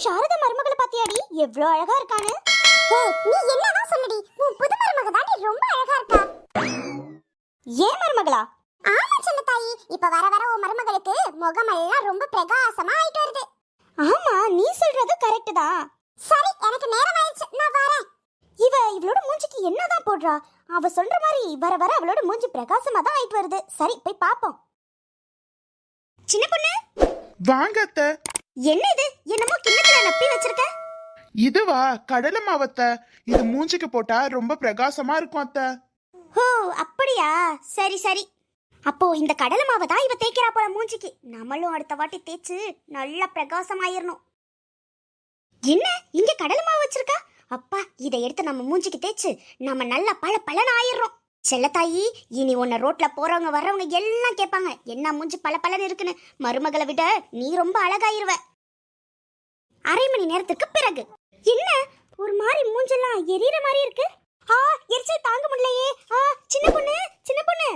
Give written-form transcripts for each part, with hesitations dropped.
சாரதா மருமகளை பாத்தியாடி எவ்வளவு அழகா இருக்கானு? நீ என்னதான் சொல்லுடி, உன் புது மருமக தான் ரொம்ப அழகா இருக்கா. ஏன் மருமகளா? ஆமா சின்ன தாயி, இப்ப வர வர உன் மருமகளுக்கு முகமெல்லாம் ரொம்ப பிரகாசமா ஆயிட்டு வருது. ஆமா, நீ சொல்றது கரெக்ட் தான். சரி, எனக்கு நேரம் ஆயிடுச்சு, நான் வரேன். இவளோட மூஞ்சிக்கு என்னதான் போடுறா? அவ சொல்ற மாதிரி வர வர அவளோட மூஞ்சி பிரகாசமா தான் ஆயிட்டு வருது. சரி, போய் பாப்போம். சின்ன பொண்ணு வாங்க அத்தை. என்ன இது? என்னமோ கிண்ணத்துல நப்பி வச்சிருக்க. இதுவா கடலை மாவத்தை? இது மூஞ்சிக்கு போட்டா ரொம்ப பிரகாசமா இருக்கும் அத்தை. ஓ அப்படியா? சரி சரி. அப்போ இந்த கடலை மாவை தான் இவ தேய்க்கிறா போல மூஞ்சிக்கு. நம்மளும் அடுத்த வாட்டி தேய்ச்சு நல்லா பிரகாசமாயிரணும். என்ன இங்க கடலை மாவு வச்சிருக்கா? அப்பா, இதை எடுத்து நம்ம மூஞ்சிக்கு தேய்ச்சு நம்ம நல்லா பல பலன் ஆயிடுறோம். செல்லத்தாயி, இனி உன்னை ரோட்ல போறவங்க வர்றவங்க எல்லாம் கேட்பாங்க, என்ன மூஞ்சி பல பலன் இருக்குன்னு. மருமகளை விட நீ ரொம்ப அழகாயிருவ. அரை மணி நேரத்துக்கு பிறகு என்ன ஒரு மாதிரி மூஞ்செல்லாம் எரியற மாதிரி இருக்கு. எரிச்சல் தாங்க முடியலையே. சின்ன பொண்ணு, சின்ன பொண்ணு,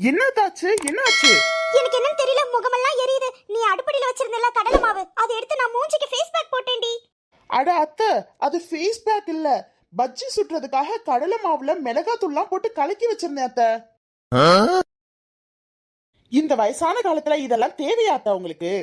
என்னதாச்சு? என்னாச்சு? எனக்கு என்னன்னு தெரியல, முகமெல்லாம் எரியுது. நீ அடுப்படியில வச்சிருந்தல கடலை மாவு, அதை எடுத்து நான் மூஞ்சிக்கு ஃபேஸ் பேக் போட்டேன்டி. அட அத்தை, அது ஃபேஸ் பேக் இல்ல, பஜ்ஜி சுட்டுறதுக்காக கடலை மாவுல மிளகாத்தூள்லாம் போட்டு கலக்கி வச்சிருந்தேன் அத்தை. இந்த வயசான காலத்துல இதெல்லாம் தேவையா அத்தை உங்களுக்கு?